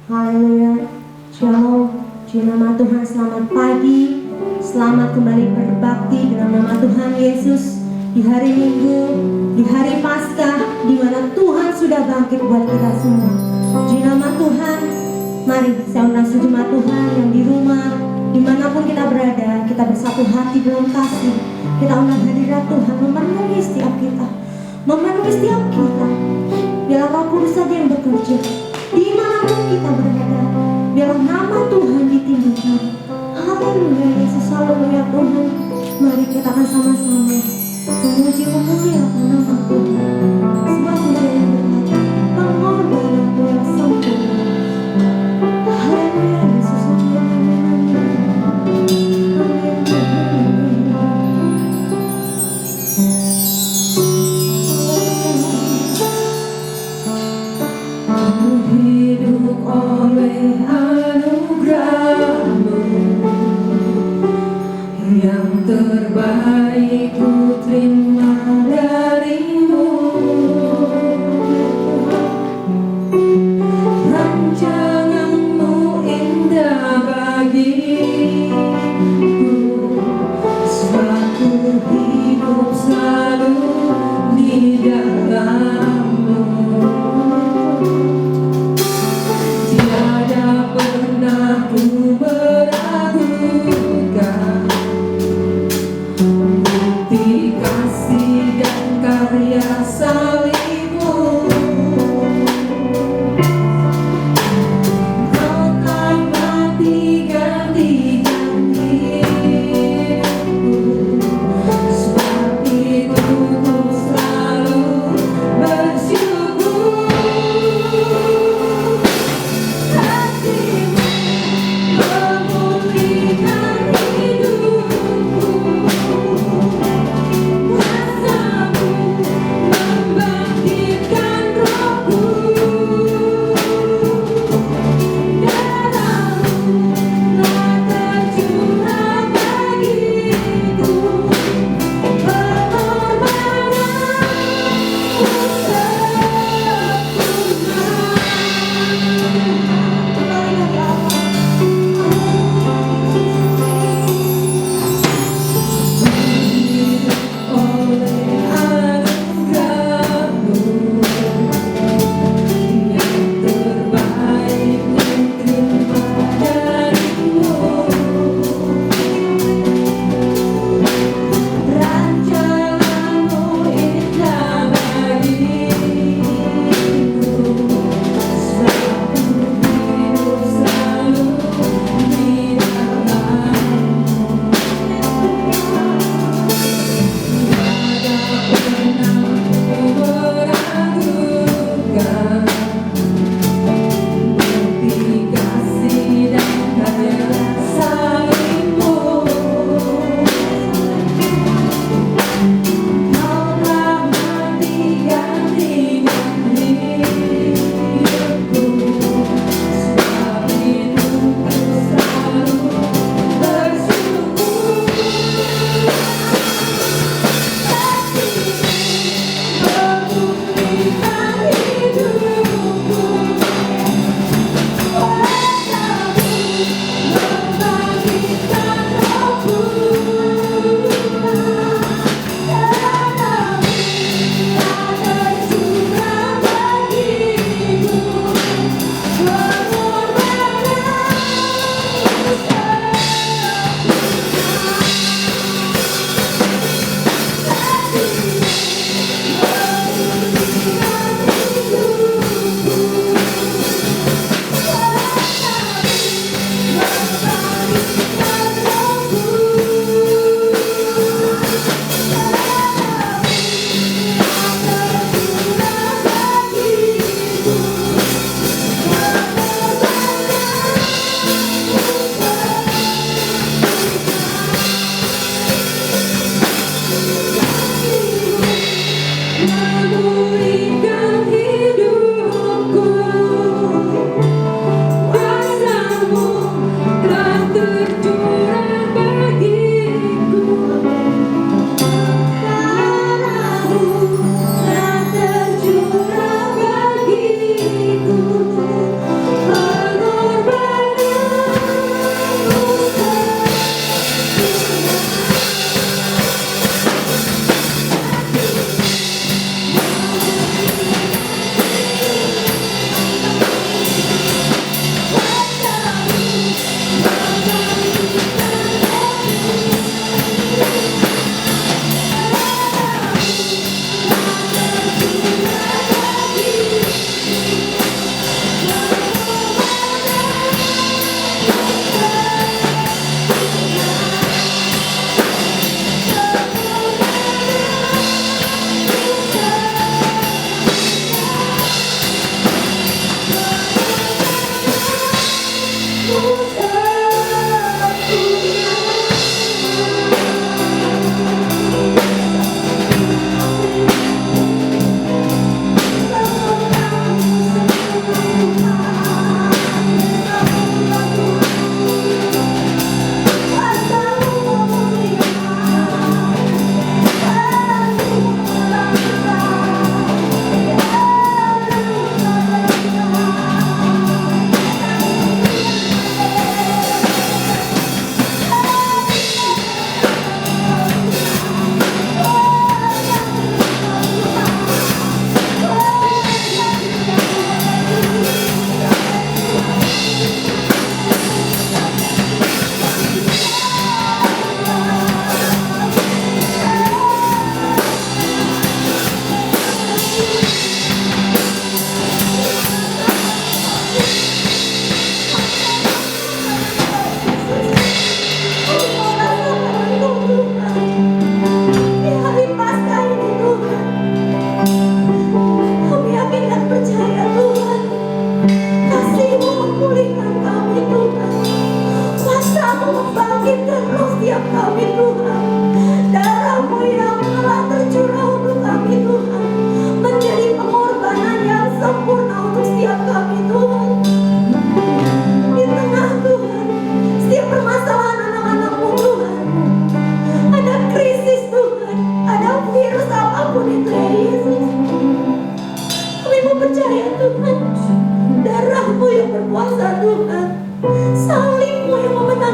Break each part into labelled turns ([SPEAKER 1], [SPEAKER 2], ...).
[SPEAKER 1] Haleluya. Shalom. Di nama Tuhan, selamat pagi. Selamat kembali berbakti dalam nama Tuhan Yesus di hari Minggu, di hari Paskah, di mana Tuhan sudah bangkit buat kita semua. Di nama Tuhan, mari saya undang sejemaat Tuhan yang di rumah, dimanapun kita berada, kita bersatu hati dalam kasih. Kita undang hadirat Tuhan memenuhi setiap kita, memenuhi setiap kita. Biarlah Roh Kudus saja yang bekerja dimanapun kita berada. Biarlah nama Tuhan ditinggikan. Haleluya Yesus, haleluya Tuhan. Mari kita akan sama-sama memuji memuliakan nama Tuhan. Sebab Dia yang berkata, pengorbananmu yang sempurna. Haleluya Yesus, haleluya. Hidup oleh anugerah-Mu, yang terbaik ku terima.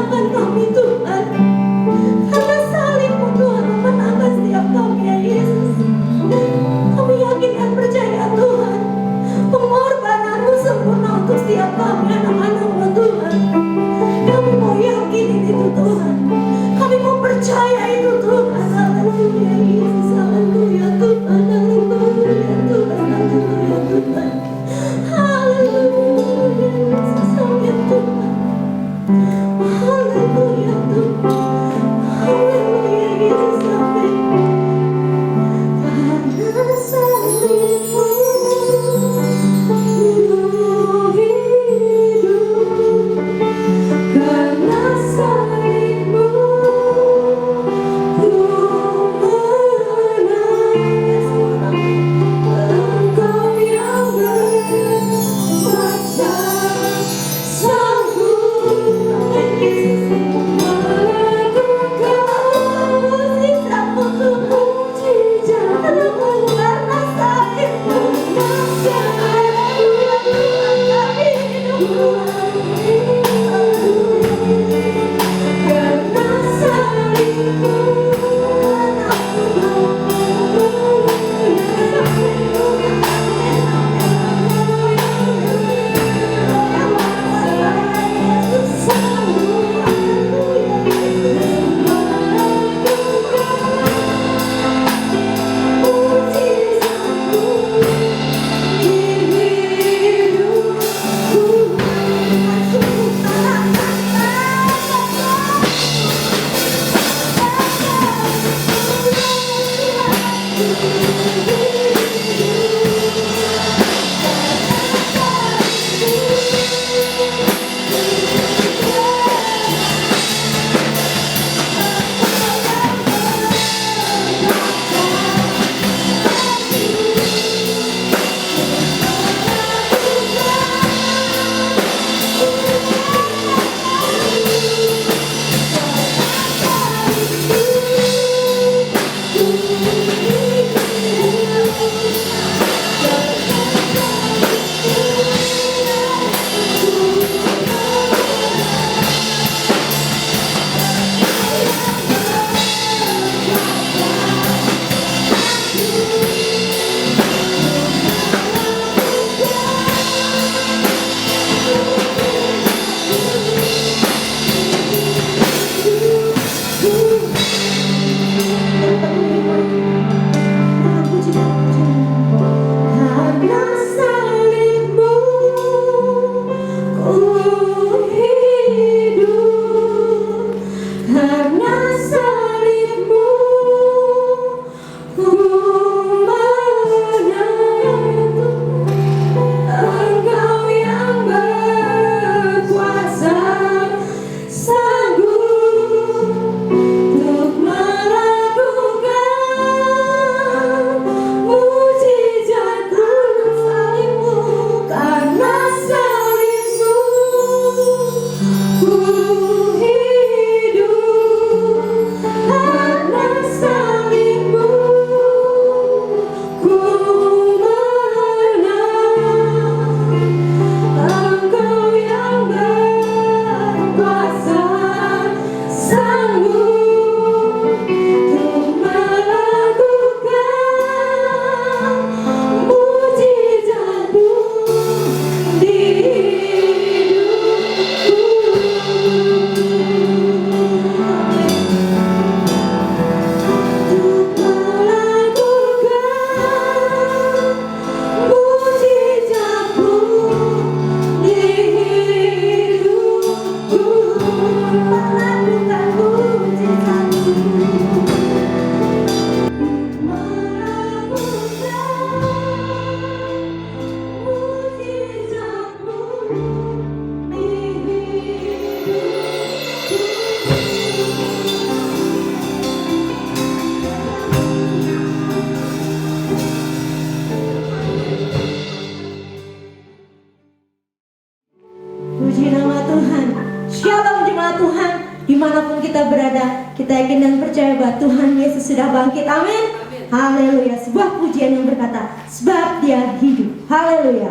[SPEAKER 1] memenangkan kami Tuhan. Karena salib-Mu Tuhan memenangkan setiap kami ya Yesus. Kami yakin dan percaya Tuhan, pengorbanan-Mu sempurna untuk setiap kami anak-anak-Mu Tuhan. Kami mau yakin itu Tuhan, kami mau percaya itu Tuhan. Haleluya Yesus, haleluya Tuhan, haleluya Tuhan, haleluya Tuhan, haleluya Yesus, haleluya Tuhan, haleluya Tuhan, haleluya Yesus, amin. Karena salib-Mu hidup, karena salib-Mu ku menang. Engkau yang berkuasa sanggup melakukan mujizat-Mu Tuhan. Karena salib-Mu, kami hidup. Karena salib-Mu,
[SPEAKER 2] dimanapun kita berada, kita yakin dan percaya bahwa Tuhan Yesus sudah bangkit. Amin. Haleluya. Sebuah pujian yang berkata, sebab Dia hidup. Haleluya.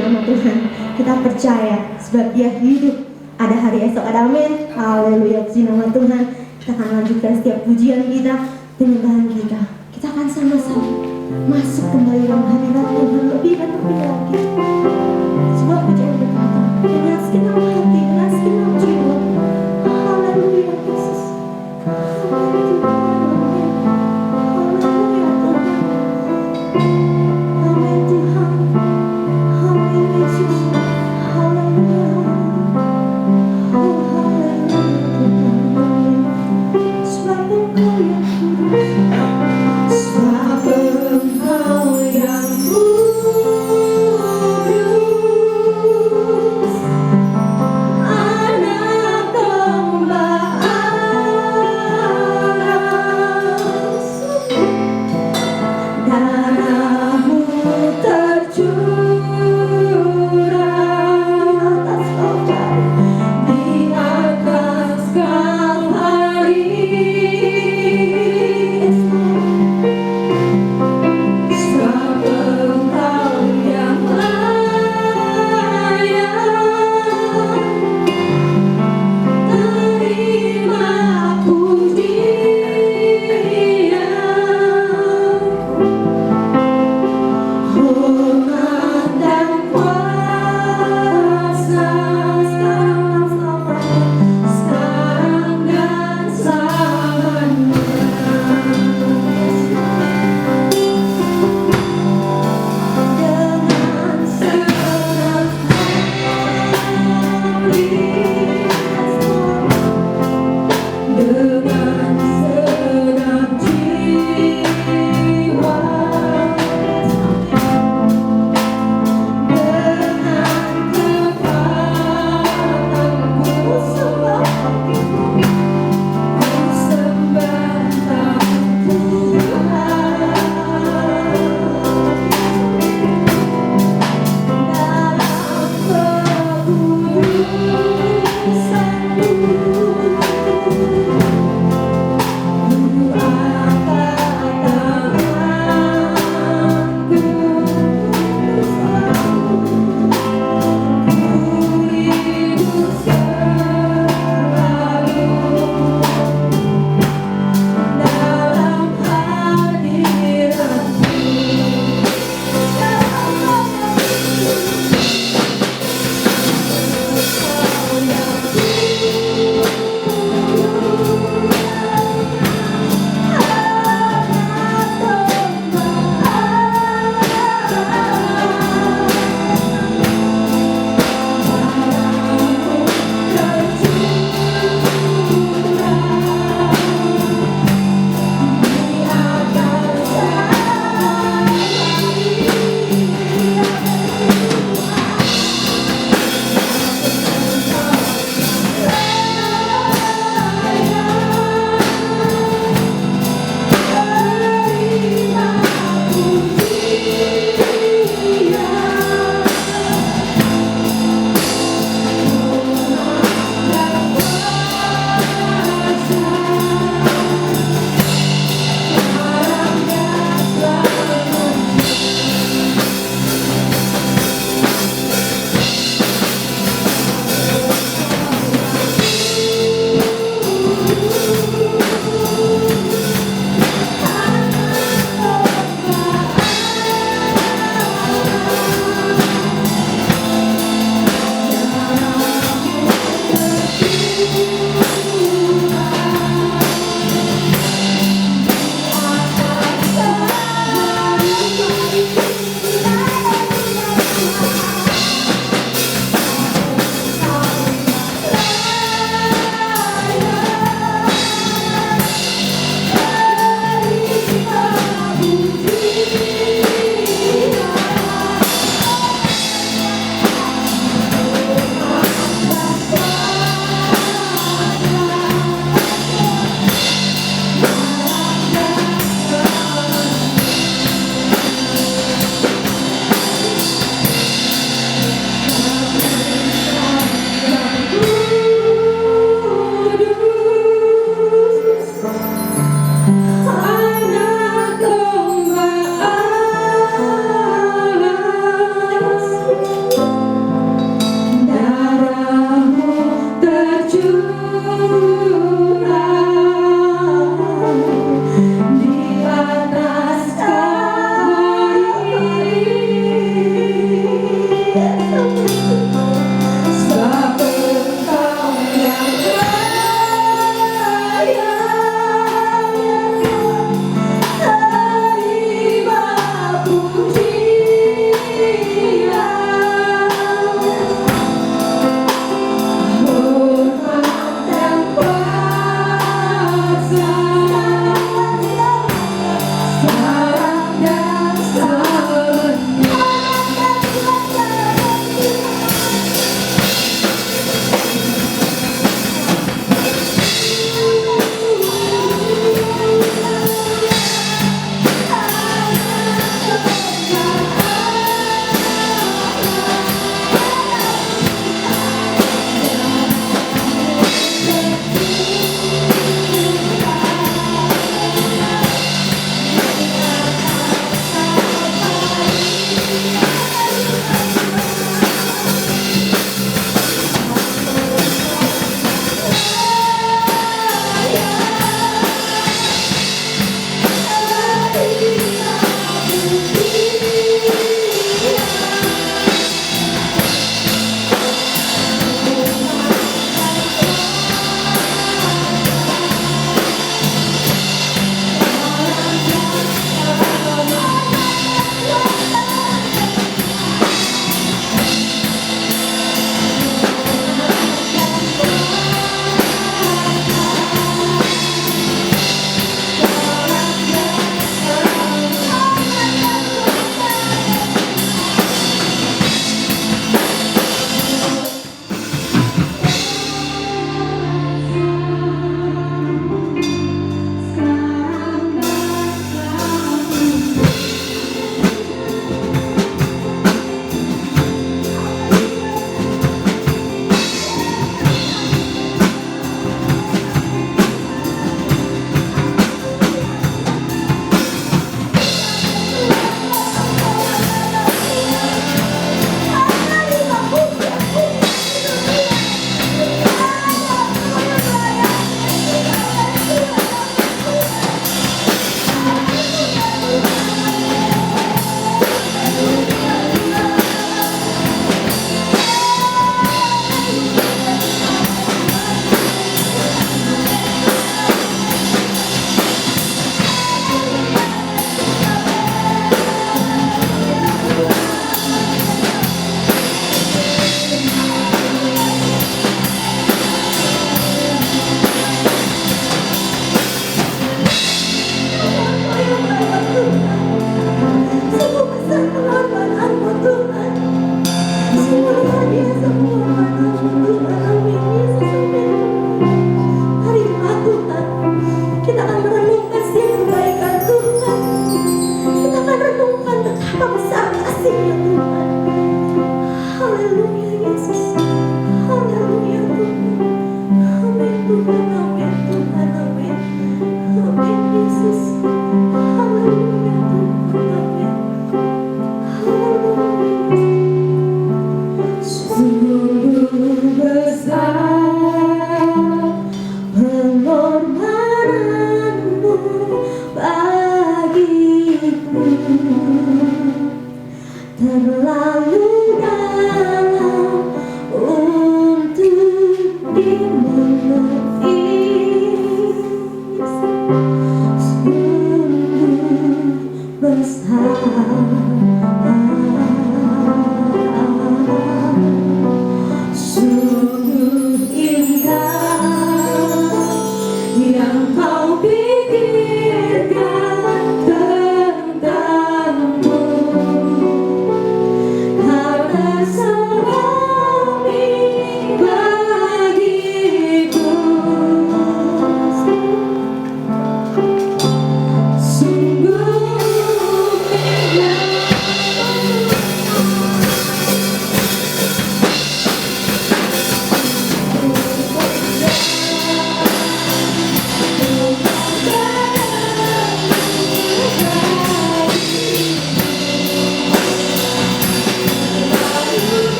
[SPEAKER 1] nama Tuhan. Kita percaya sebab Dia hidup. Ada hari esok, ada amin. Haleluya, puji nama Tuhan. Kita akan lanjutkan setiap pujian kita, penyembahan kita. Kita akan sama-sama masuk kembali dalam hadirat Tuhan lebih dan lebih lagi. Sebuah pujian berkata, dengan segenap hati, dengan segenap jiwa. Haleluya, Yesus. Haleluya, Tuhan. Amin, Tuhan. Amin, Yesus. Haleluya. Oh, haleluya, Tuhan. Sebab Engkau yang kudus. Sebab Engkau yang kudus.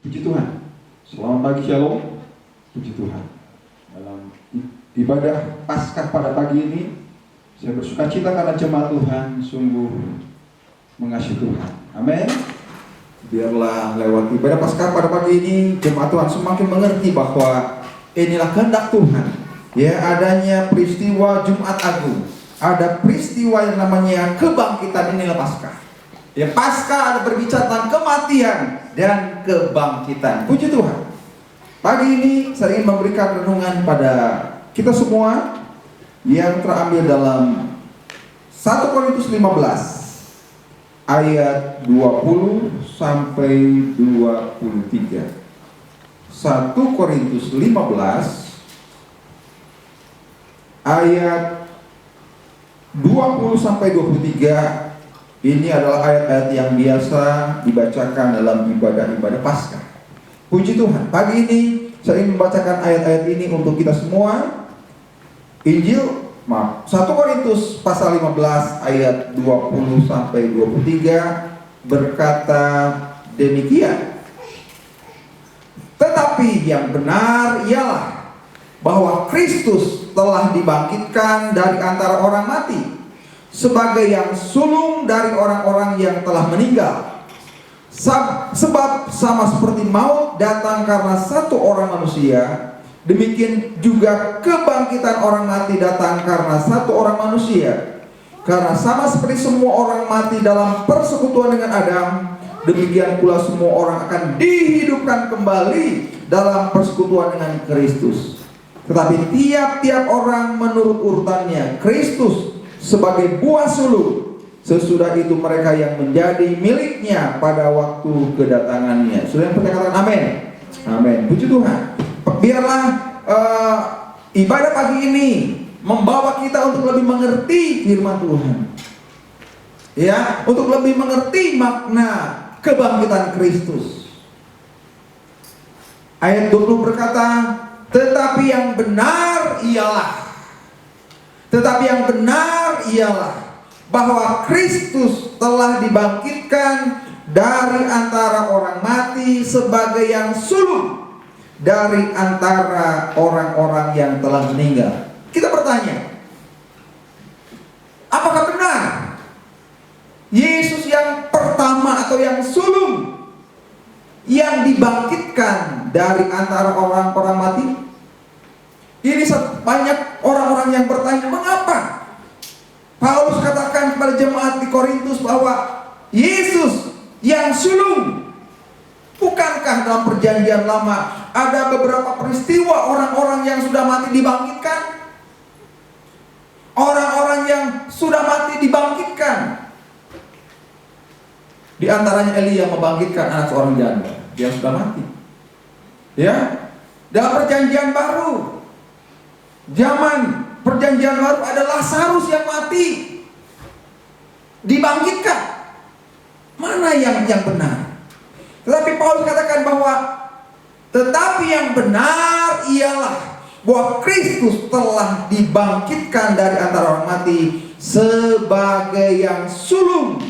[SPEAKER 3] Puji Tuhan. Selamat pagi, Shalom. Puji Tuhan. Dalam ibadah Paskah pada pagi ini, saya bersuka cita karena jemaat Tuhan sungguh mengasihi Tuhan. Amin. Biarlah lewat ibadah Paskah pada pagi ini, jemaat Tuhan semakin mengerti bahwa inilah kehendak Tuhan. Ya, adanya peristiwa Jumat Agung. Ada peristiwa yang namanya kebangkitan, inilah Paskah. Ya, Paskah ada berbicara tentang kematian dan kebangkitan. Puji Tuhan. Pagi ini saya ingin memberikan renungan pada kita semua yang terambil dalam 1 Korintus 15 ayat 20 sampai 23. 1 Korintus 15 ayat 20 sampai 23. Ini adalah ayat-ayat yang biasa dibacakan dalam ibadah-ibadah Paskah. Puji Tuhan. Pagi ini saya ingin membacakan ayat-ayat ini untuk kita semua. 1 Korintus pasal 15 ayat 20 sampai 23 berkata demikian. Tetapi
[SPEAKER 4] Tetapi yang benar ialah bahwa Kristus telah dibangkitkan dari antara orang mati sebagai yang sulung dari orang-orang yang telah meninggal. Sebab sama seperti maut datang karena satu orang manusia, demikian juga kebangkitan orang mati datang karena satu orang manusia. Karena sama seperti semua orang mati dalam persekutuan dengan Adam, demikian pula semua orang akan dihidupkan kembali dalam persekutuan dengan Kristus. Tetapi tiap-tiap orang menurut urutannya. Kristus sebagai buah sulung, sesudah itu mereka yang menjadi miliknya pada waktu kedatangannya. Sudah yang percaya katakan amin. Amin. Puji Tuhan. Biarlah ibadah pagi ini membawa kita untuk lebih mengerti firman Tuhan. Ya, untuk lebih mengerti makna kebangkitan Kristus. Ayat 20 berkata, tetapi yang benar ialah bahwa Kristus telah dibangkitkan dari antara orang mati sebagai yang sulung dari antara orang-orang yang telah meninggal. Kita bertanya, apakah benar Yesus yang pertama atau yang sulung yang dibangkitkan dari antara orang-orang mati? Ini banyak orang-orang yang bertanya, mengapa Paulus katakan kepada jemaat di Korintus bahwa Yesus yang sulung? Bukankah dalam perjanjian lama ada beberapa peristiwa orang-orang yang sudah mati dibangkitkan? Orang-orang yang sudah mati dibangkitkan. Di antaranya Elia membangkitkan anak seorang janda yang sudah mati. Ya, dalam perjanjian baru, zaman perjanjian baru ada Lazarus yang mati dibangkitkan. Mana yang benar? Tetapi Paulus katakan bahwa tetapi yang benar ialah bahwa Kristus telah dibangkitkan dari antara orang mati sebagai yang sulung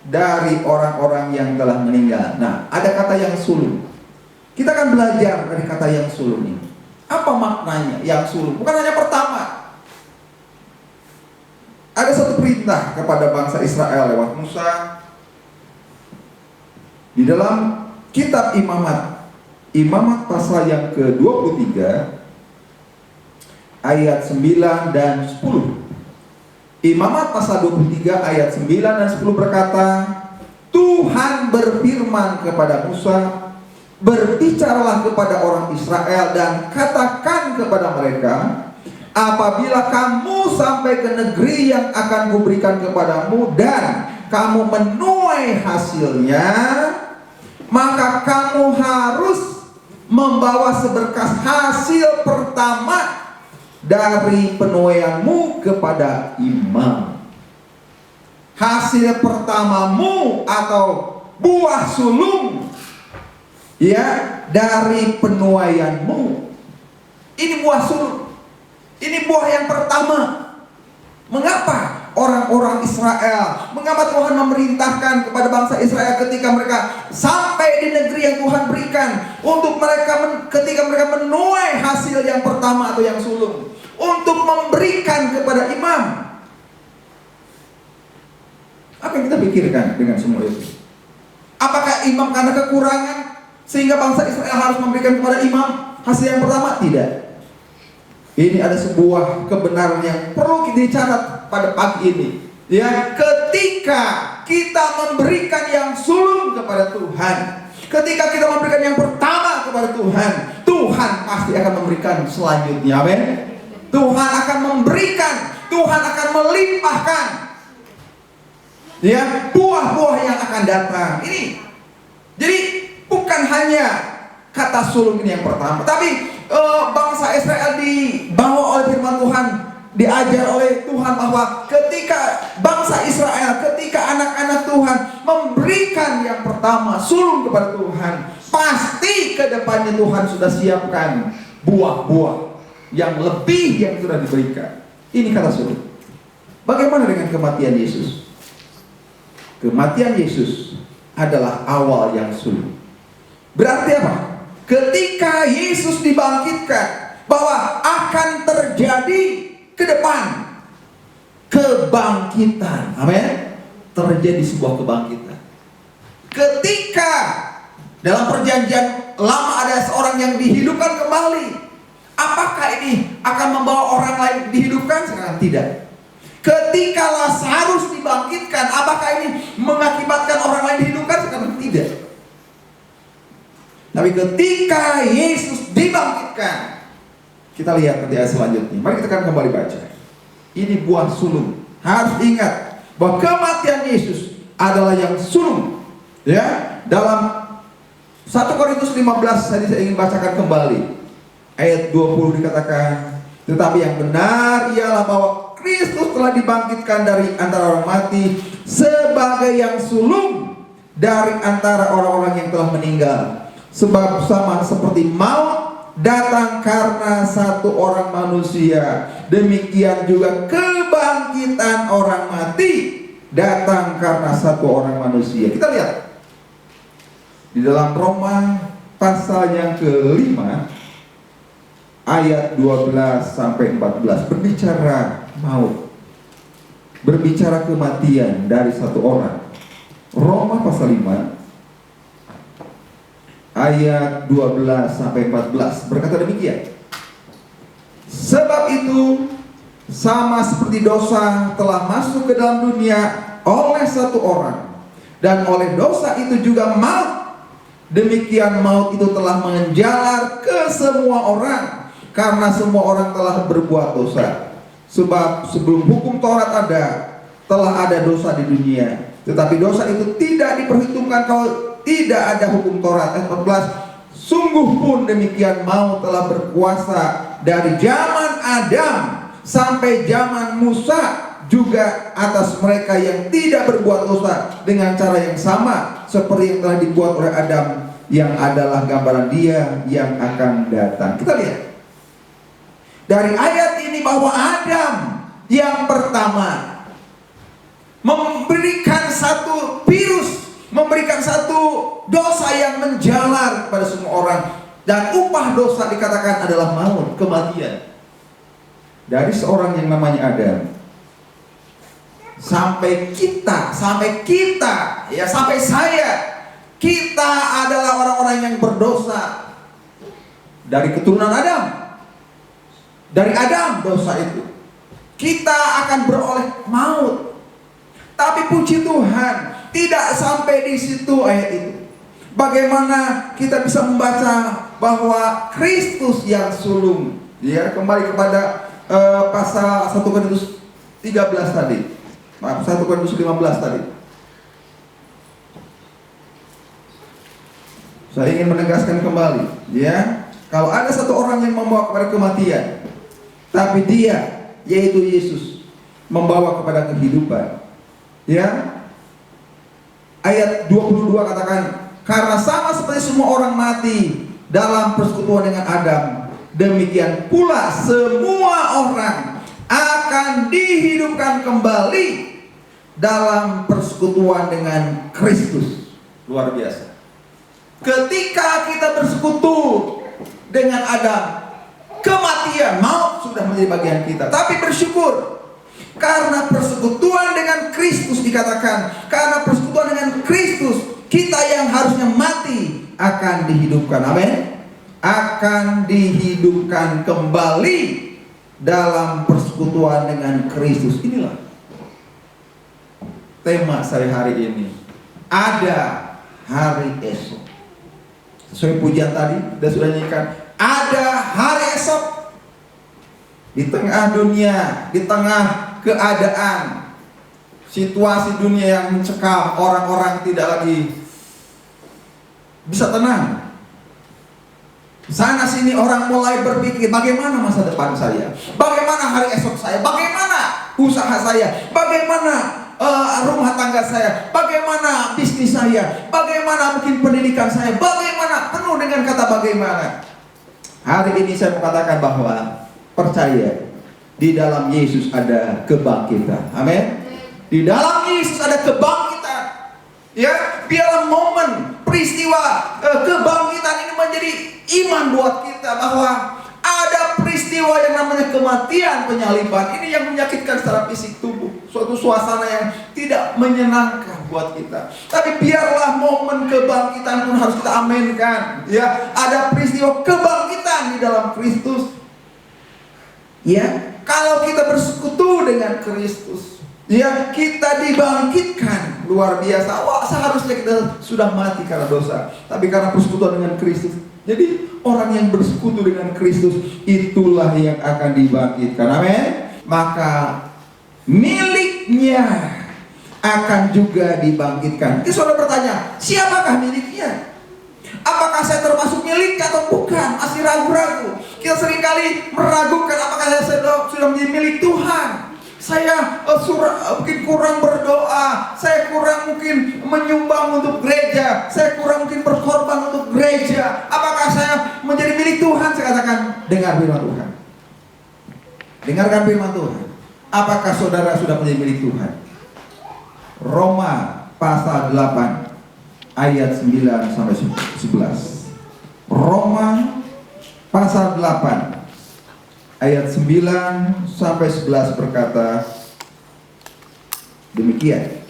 [SPEAKER 4] dari orang-orang yang telah meninggal. Nah, ada kata yang sulung. Kita akan belajar dari kata yang sulung ini. Apa maknanya yang sulung? Bukan hanya pertama. Ada satu perintah kepada bangsa Israel lewat Musa di dalam kitab Imamat pasal yang ke-23 ayat 9 dan 10. Imamat pasal 23 ayat 9 dan 10 berkata, Tuhan berfirman kepada Musa, berbicaralah kepada orang Israel dan katakan kepada mereka, apabila kamu sampai ke negeri yang akan kuberikan kepadamu dan kamu menuai hasilnya, maka kamu harus membawa seberkas hasil pertama dari penuaianmu kepada imam. Hasil pertamamu atau buah sulung, ya, dari penuaianmu. Ini buah sulung. Ini buah yang pertama. Mengapa orang-orang Israel, mengapa Tuhan memerintahkan kepada bangsa Israel ketika mereka sampai di negeri yang Tuhan berikan, untuk mereka ketika mereka menuai hasil yang pertama atau yang sulung, untuk memberikan kepada imam? Apa yang kita pikirkan dengan semua itu? Apakah imam karena kekurangan sehingga bangsa Israel harus memberikan kepada imam hasil yang pertama? Tidak. Ini ada sebuah kebenaran yang perlu kita catat pada pagi ini. Ya, ketika kita memberikan yang sulung kepada Tuhan, ketika kita memberikan yang pertama kepada Tuhan, Tuhan pasti akan memberikan selanjutnya. Amin. Tuhan akan memberikan, Tuhan akan melimpahkan, ya, buah-buah yang akan datang. Ini jadi bukan hanya kata sulung ini yang pertama, tapi bangsa Israel dibawa oleh firman Tuhan, diajar oleh Tuhan bahwa ketika bangsa Israel, ketika anak-anak Tuhan memberikan yang pertama sulung kepada Tuhan, pasti ke depannya Tuhan sudah siapkan buah-buah yang lebih yang sudah diberikan. Ini kata sulung. Bagaimana dengan kematian Yesus? Kematian Yesus adalah awal yang sulung. Berarti apa? ketika Yesus dibangkitkan, bahwa akan terjadi ke depan kebangkitan. Amin. Terjadi sebuah kebangkitan. Ketika dalam perjanjian lama ada seorang yang dihidupkan kembali, apakah ini akan membawa orang lain dihidupkan? Sekarang tidak. Ketika Lazarus dibangkitkan, apakah ini mengakibatkan orang lain dihidupkan? Sekarang tidak. Tapi ketika Yesus dibangkitkan, kita lihat nanti ayat selanjutnya. Mari kita akan kembali baca. Ini buah sulung. Harus ingat bahwa kematian Yesus adalah yang sulung. Ya, dalam 1 Korintus 15 tadi saya ingin bacakan kembali. Ayat 20 dikatakan, tetapi yang benar ialah bahwa Kristus telah dibangkitkan dari antara orang mati sebagai yang sulung dari antara orang-orang yang telah meninggal. Sebab sama seperti maut datang karena satu orang manusia, demikian juga kebangkitan orang mati datang karena satu orang manusia. Kita lihat di dalam Roma pasal yang kelima ayat 12 sampai 14 berbicara maut, berbicara kematian dari satu orang. Roma pasal 5 ayat 12 sampai 14 berkata demikian. Sebab itu sama seperti dosa telah masuk ke dalam dunia oleh satu orang, dan oleh dosa itu juga maut, demikian maut itu telah menjalar ke semua orang, karena semua orang telah berbuat dosa. Sebab sebelum hukum Taurat ada, telah ada dosa di dunia, tetapi dosa itu tidak diperhitungkan kalau tidak ada hukum Taurat. Ayat 14, sungguh pun demikian maut telah berkuasa dari zaman Adam sampai zaman Musa juga atas mereka yang tidak berbuat dosa, dengan cara yang sama seperti yang telah dibuat oleh Adam, yang adalah gambaran Dia yang akan datang. Kita lihat dari ayat ini bahwa Adam yang pertama memberikan satu virus, memberikan satu dosa yang menjalar kepada semua orang, dan upah dosa dikatakan adalah maut, kematian. Dari seorang yang namanya Adam sampai kita, ya sampai saya, kita adalah orang-orang yang berdosa dari keturunan Adam. Dari Adam dosa itu, kita akan beroleh maut. Tapi puji Tuhan, tidak sampai di situ ayat itu. Bagaimana kita bisa membaca bahwa Kristus yang sulung? Ya, kembali kepada pasal 1 Korintus 13 tadi. Maaf, 1 Korintus 15 tadi. Saya ingin menegaskan kembali, ya, kalau ada satu orang yang membawa kepada kematian, tapi dia, yaitu Yesus, membawa kepada kehidupan. Ya, ayat 22 katakan, karena sama seperti semua orang mati dalam persekutuan dengan Adam, demikian pula semua orang akan dihidupkan kembali dalam persekutuan dengan Kristus. Luar biasa. Ketika kita bersekutu dengan Adam, kematian, maut sudah menjadi bagian kita. Tapi bersyukur, karena persekutuan dengan Kristus dikatakan, karena persekutuan dengan Kristus, kita yang harusnya mati akan dihidupkan. Amin. Akan dihidupkan kembali dalam persekutuan dengan Kristus. Inilah tema saya hari ini. Ada hari esok. Sesuai pujian tadi dan sudah nyanyikan, ada hari esok. Di tengah dunia, di tengah keadaan, situasi dunia yang mencekam, orang-orang tidak lagi bisa tenang. Sana sini orang mulai berpikir, bagaimana masa depan saya? Bagaimana hari esok saya? Bagaimana usaha saya? Bagaimana rumah tangga saya? Bagaimana bisnis saya? Bagaimana mungkin pendidikan saya? Bagaimana? Penuh dengan kata bagaimana. Hari ini saya mau katakan bahwa percaya, di dalam Yesus ada kebangkitan. Amin. Di dalam Yesus ada kebangkitan. Ya, biarlah momen peristiwa kebangkitan ini menjadi iman buat kita bahwa ada peristiwa yang namanya kematian, penyaliban. Ini yang menyakitkan secara fisik tubuh. Suatu suasana yang tidak menyenangkan buat kita. Tapi biarlah momen kebangkitan pun harus kita aminkan. Ya, ada peristiwa kebangkitan di dalam Kristus. Ya, kalau kita bersekutu dengan Kristus, ya, kita dibangkitkan. Luar biasa. Wah, seharusnya kita sudah mati karena dosa, tapi karena persekutuan dengan Kristus. Jadi orang yang bersekutu dengan Kristus itulah yang akan dibangkitkan. Amin. Maka miliknya akan juga dibangkitkan. Jadi saudara bertanya, siapakah miliknya? Apakah saya termasuk milik atau bukan? Masih ragu-ragu. Kita seringkali meragukan apakah saya sudah menjadi milik Tuhan. Saya mungkin kurang berdoa, saya kurang mungkin menyumbang untuk gereja, saya kurang mungkin berkorban untuk gereja. Apakah saya menjadi milik Tuhan? Saya katakan, dengar firman Tuhan. Dengarkan firman Tuhan. Apakah saudara sudah menjadi milik Tuhan? Roma pasal 8 ayat 9 sampai 11. Roma pasal 8 ayat 9 sampai 11 berkata demikian.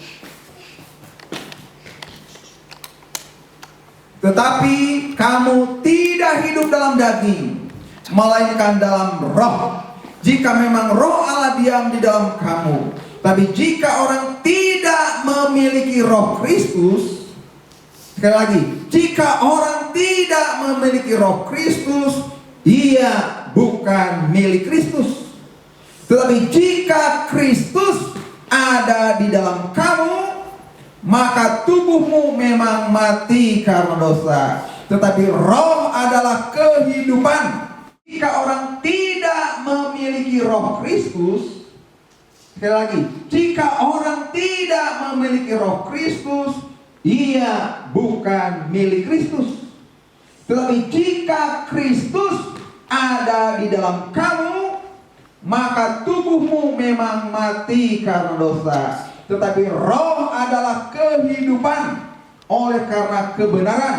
[SPEAKER 4] Tetapi kamu tidak hidup dalam daging, melainkan dalam roh. Jika memang roh Allah diam di dalam kamu. Tapi jika orang tidak memiliki roh Kristus, sekali lagi, jika orang tidak memiliki roh Kristus, ia bukan milik Kristus. Tetapi jika Kristus ada di dalam kamu, maka tubuhmu memang mati karena dosa, tetapi roh adalah kehidupan. Jika orang tidak memiliki roh Kristus, sekali lagi, jika orang tidak memiliki roh Kristus, ia bukan milik Kristus. Tetapi jika Kristus ada di dalam kamu, maka tubuhmu memang mati karena dosa, tetapi roh adalah kehidupan oleh karena kebenaran.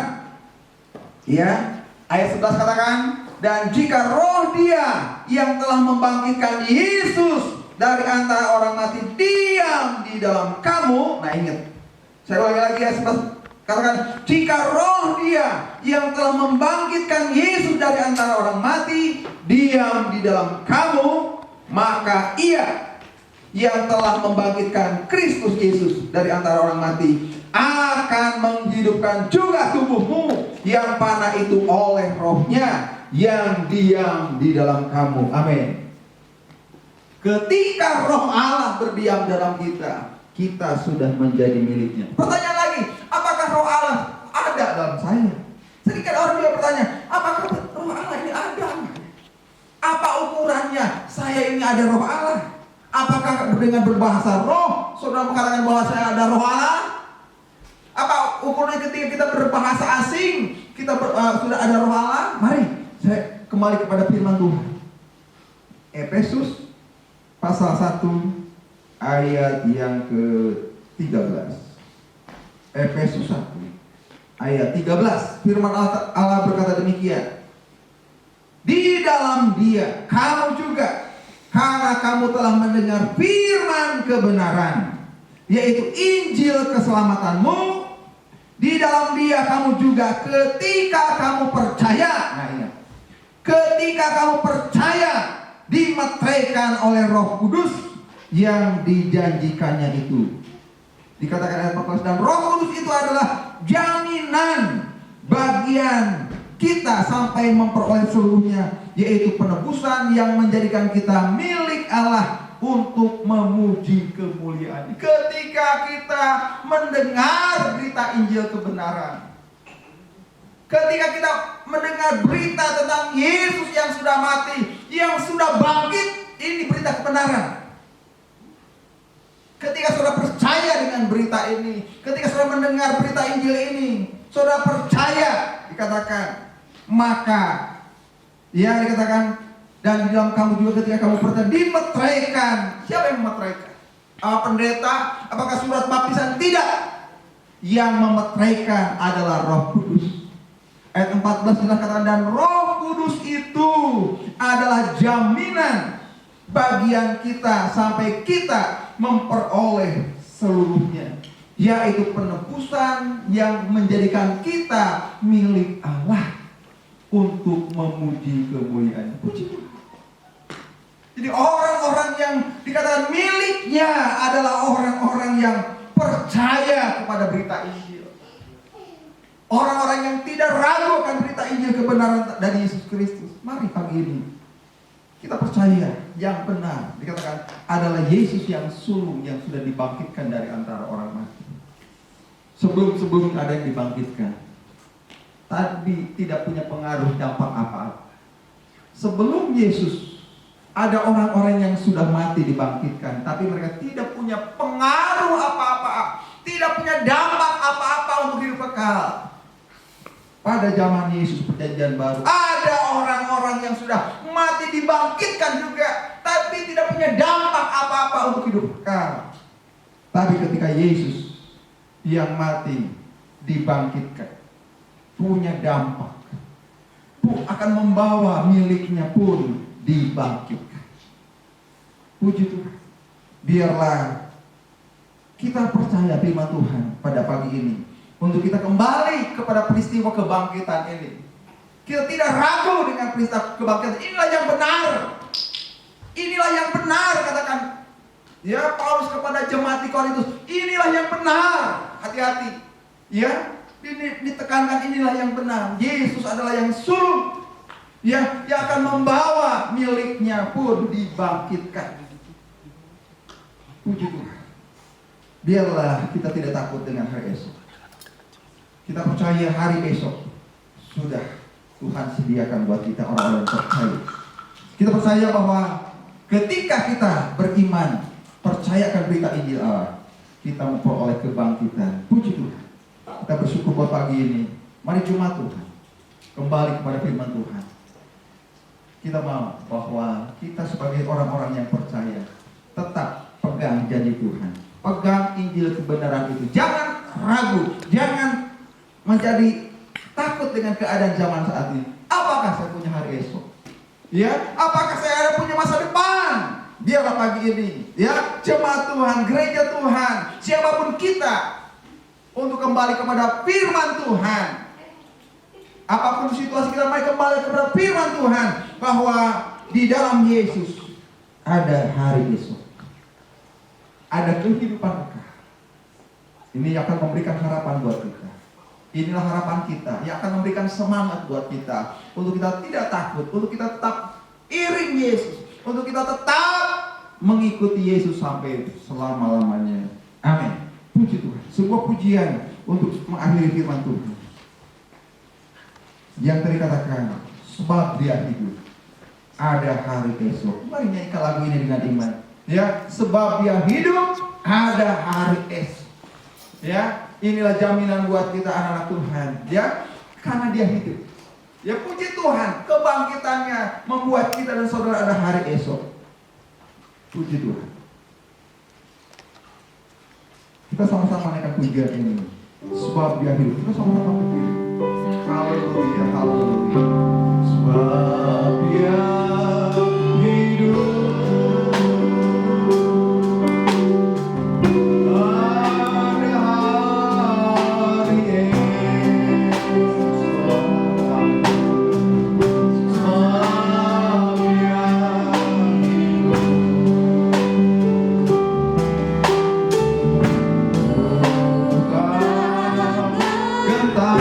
[SPEAKER 4] Ya, ayat 11 katakan, dan jika roh Dia yang telah membangkitkan Yesus dari antara orang mati diam di dalam kamu. Nah, ingat, saya ulangi lagi ayat 11. Katakan, jika roh Dia yang telah membangkitkan Yesus dari antara orang mati diam di dalam kamu, maka Ia yang telah membangkitkan Kristus Yesus dari antara orang mati akan menghidupkan juga tubuhmu yang panah itu oleh rohnya yang diam di dalam kamu. Amin. Ketika roh Allah berdiam dalam kita, kita sudah menjadi miliknya. Pertanyaan lagi, apakah roh Allah ada dalam saya? Sedikit orang juga bertanya, apakah roh Allah ini ada? Apa ukurannya? Saya ini ada roh Allah? Apakah dengan berbahasa roh saudara mengatakan bahwa saya ada roh Allah? Apa ukurannya ketika kita berbahasa asing kita sudah ada roh Allah? Mari saya kembali kepada firman Tuhan. Efesus pasal 1 ayat yang ke-13. Efesus 1 ayat 13. Firman Allah berkata demikian. Di dalam Dia kamu juga, karena kamu telah mendengar firman kebenaran, yaitu Injil keselamatanmu, di dalam Dia kamu juga ketika kamu percaya. Nah, ingat, ketika kamu percaya dimeteraikan oleh Roh Kudus yang dijanjikannya itu. Dikatakan ayat 14, dan Roh Kudus itu adalah jaminan bagian kita sampai memperoleh seluruhnya, yaitu penebusan yang menjadikan kita milik Allah untuk memuji kemuliaan. Ketika kita mendengar berita Injil kebenaran, ketika kita mendengar berita tentang Yesus yang sudah mati, yang sudah bangkit, ini berita kebenaran. Ketika saudara percaya dengan berita ini, ketika saudara mendengar berita Injil ini, saudara percaya, dikatakan, maka ya dikatakan, dan di dalam kamu juga ketika kamu percaya dimeteraikan. Siapa yang memeteraikan? Pendeta? Apakah surat baptisan? Tidak. Yang memeteraikan adalah Roh Kudus. Ayat 14 jelas katakan, dan Roh Kudus itu adalah jaminan bagian kita sampai kita memperoleh seluruhnya, yaitu penebusan yang menjadikan kita milik Allah untuk memuji kemuliaan. Puji Tuhan. Jadi orang-orang yang dikatakan miliknya adalah orang-orang yang percaya kepada berita Injil. Orang-orang yang tidak ragu akan berita Injil kebenaran dari Yesus Kristus. Mari pagi ini kita percaya yang benar dikatakan adalah Yesus yang sulung yang sudah dibangkitkan dari antara orang mati. Sebelum ada yang dibangkitkan, tadi tidak punya pengaruh dampak apa-apa. Sebelum Yesus, ada orang-orang yang sudah mati dibangkitkan, tapi mereka tidak punya pengaruh apa-apa, tidak punya dampak apa-apa untuk hidup kekal. Pada zaman Yesus perjanjian baru, ada orang-orang yang sudah mati dibangkitkan juga, tapi tidak punya dampak apa-apa untuk hidup kekal. Tapi ketika Yesus yang mati dibangkitkan, punya dampak, akan membawa miliknya pun dibangkitkan. Puji Tuhan. Biarlah kita percaya firman Tuhan pada pagi ini, untuk kita kembali kepada peristiwa kebangkitan ini. Kita tidak ragu dengan peristiwa kebangkitan. Inilah yang benar. Inilah yang benar, katakan ya Paulus kepada jemaat di Korintus. Inilah yang benar. Hati-hati. Ya, ditekankan inilah yang benar. Yesus adalah yang sulung, yang akan membawa miliknya pun dibangkitkan. Puji Tuhan. Biarlah kita tidak takut dengan hari esok. Kita percaya hari esok sudah Tuhan sediakan buat kita, orang-orang yang percaya. Kita percaya bahwa ketika kita beriman, percayakan berita Injil Allah, kita memperoleh kebangkitan. Puji Tuhan. Kita bersyukur buat pagi ini. Mari jemaat Tuhan, kembali kepada firman Tuhan. Kita mau bahwa kita sebagai orang-orang yang percaya tetap pegang janji Tuhan, pegang Injil kebenaran itu. Jangan ragu, jangan menjadi takut dengan keadaan zaman saat ini. Apakah saya punya hari esok? Ya, apakah saya ada punya masa depan? Biarlah pagi ini, ya, jemaat Tuhan, gereja Tuhan, siapapun kita, untuk kembali kepada firman Tuhan. Apapun situasi kita, mari kembali kepada firman Tuhan, bahwa di dalam Yesus ada hari esok, ada kehidupan kekal. Ini akan memberikan harapan buat kita. Inilah harapan kita yang akan memberikan semangat buat kita, untuk kita tidak takut, untuk kita tetap iring Yesus, untuk kita tetap mengikuti Yesus sampai selama-lamanya. Amin. Puji Tuhan. Sebuah pujian untuk mengakhiri firman Tuhan yang tadi katakan, sebab Dia hidup, ada hari esok. Mari nyanyikan lagu ini dengan iman. Ya, sebab Dia hidup, ada hari esok. Ya, inilah jaminan buat kita anak-anak Tuhan. Ya, karena Dia hidup. Ya, puji Tuhan, kebangkitannya membuat kita dan saudara ada hari esok. Puji Tuhan. Kita sama-sama naikkan pujian ini. Sebab Dia hidup. Kita sama-sama berdiri. Haleluya, haleluya. Sebab Dia hidup.
[SPEAKER 3] Gentar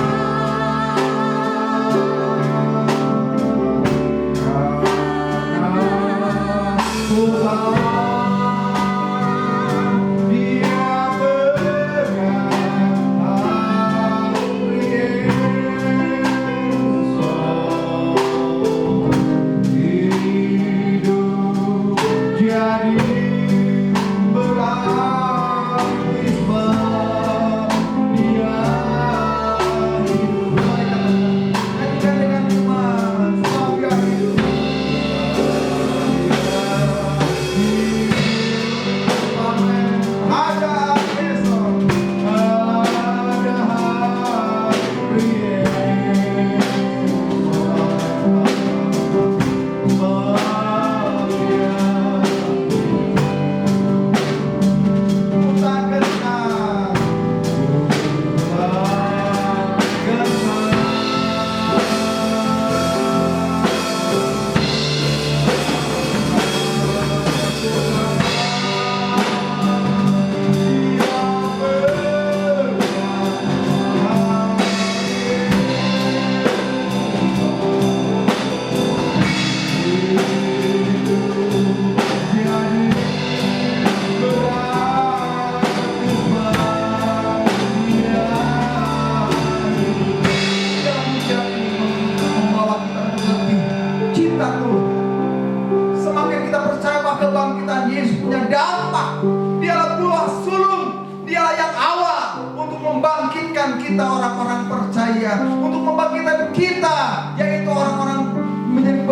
[SPEAKER 4] punya dampak. Dialah buah sulung. Dialah yang awal untuk membangkitkan kita orang-orang percaya, untuk membangkitkan kita, yaitu orang-orang menjadi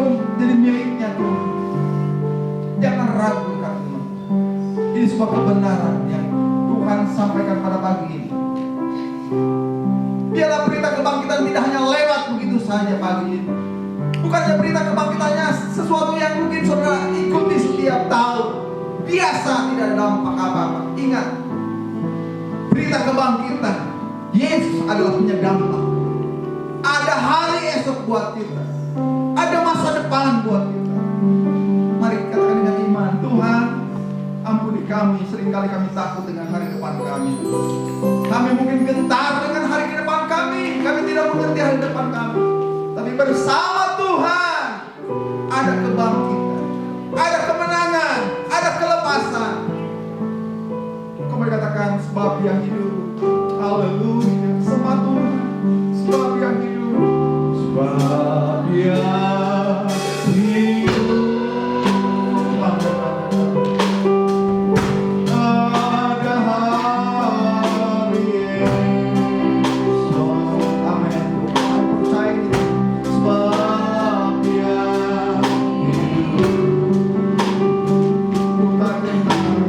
[SPEAKER 4] miliknya Tuhan. Jangan ragukan Tuhan. Ini sebuah kebenaran yang Tuhan sampaikan pada pagi ini. Biarlah berita kebangkitan tidak hanya lewat begitu saja pagi ini. Bukannya berita kebangkitannya sesuatu yang mungkin saudara ikuti setiap tahun, biasa, tidak ada dampak apa-apa. Ingat, berita kebangkitan Yesus adalah punya dampak. Ada hari esok buat kita, ada masa depan buat kita. Mari katakan dengan iman, Tuhan, ampuni kami, seringkali kami takut dengan hari depan kami. Kami mungkin gentar dengan hari depan kami tidak mengerti hari depan kami. Tapi bersama Tuhan ada kebangkitan, ada kemenangan, ada kelepasan. Kembali katakan, sebab yang hidup, haleluya, sama Tuhan, sebab yang hidup, sebab yang hidup. Ada hari esok. Amin. Aku percaya ini. Sebab yang hidup. Putarkan tangan.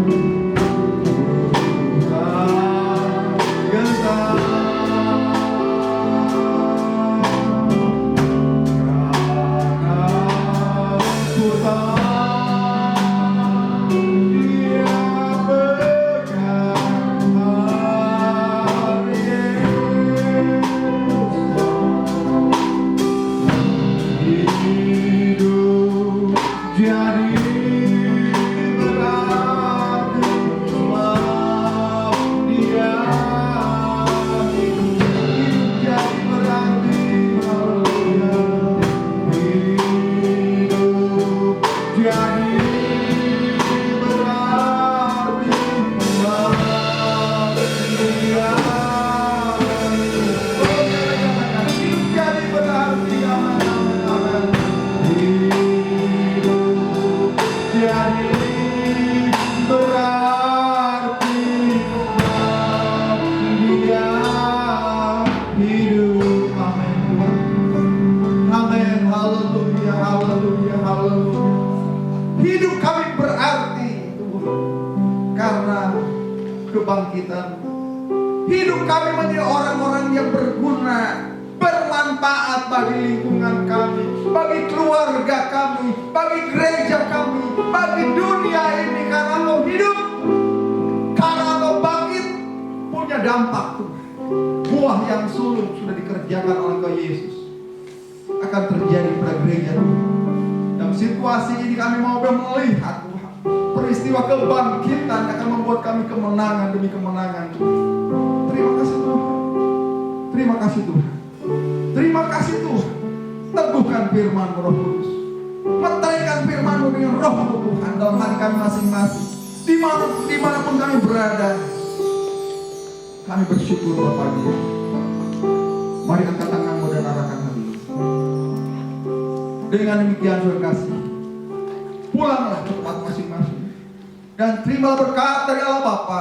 [SPEAKER 4] Hidup kami berarti Tuhan karena kebangkitan. Hidup kami menjadi orang-orang yang berguna, bermanfaat bagi lingkungan kami, bagi keluarga kami, bagi gereja kami, bagi dunia ini. Karena Engkau hidup, karena Engkau bangkit, punya dampak Tuhan. Buah yang sulung sudah dikerjakan oleh Engkau Yesus akan terjadi pada gereja Tuhan. Dalam situasi ini kami mau melihat Tuhan, peristiwa kebangkitan akan membuat kami kemenangan demi kemenangan Tuhan. Terima kasih Tuhan. Terima kasih Tuhan. Terima kasih Tuhan. Teguhkan firman Roh Kudus. Meteraikan firman-Mu dengan Roh Tuhan dalam hati kami masing-masing. Dimanapun kami berada, kami bersyukur Bapak Dia. Mari angkat tanganmu dan arahkan hati. Dengan demikian saudara kasih, pulanglah ke tempat masing-masing dan terimalah berkat dari Allah Bapa,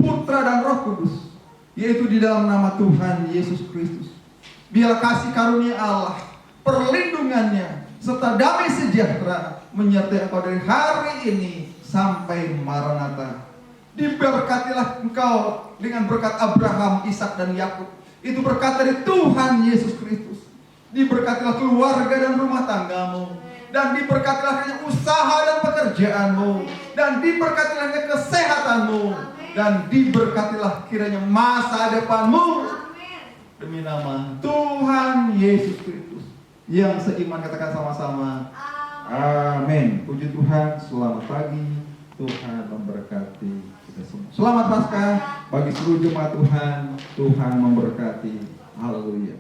[SPEAKER 4] Putra dan Roh Kudus, yaitu di dalam nama Tuhan Yesus Kristus. Biarlah kasih karunia Allah, perlindungannya, serta damai sejahtera menyertai engkau dari hari ini sampai Maranatha. Diberkatilah engkau dengan berkat Abraham, Ishak dan Yakub. Itu berkat dari Tuhan Yesus Kristus. Diberkatilah keluarga dan rumah tanggamu, dan diberkatilah usaha dan pekerjaanmu, dan diberkatilah kesehatanmu, dan diberkatilah kiranya masa depanmu. Demi nama Tuhan Yesus Kristus. Yang seiman katakan sama-sama, amin. Puji Tuhan. Selamat pagi. Tuhan memberkati kita semua. Selamat Paskah bagi seluruh jemaat Tuhan. Tuhan memberkati. Haleluya.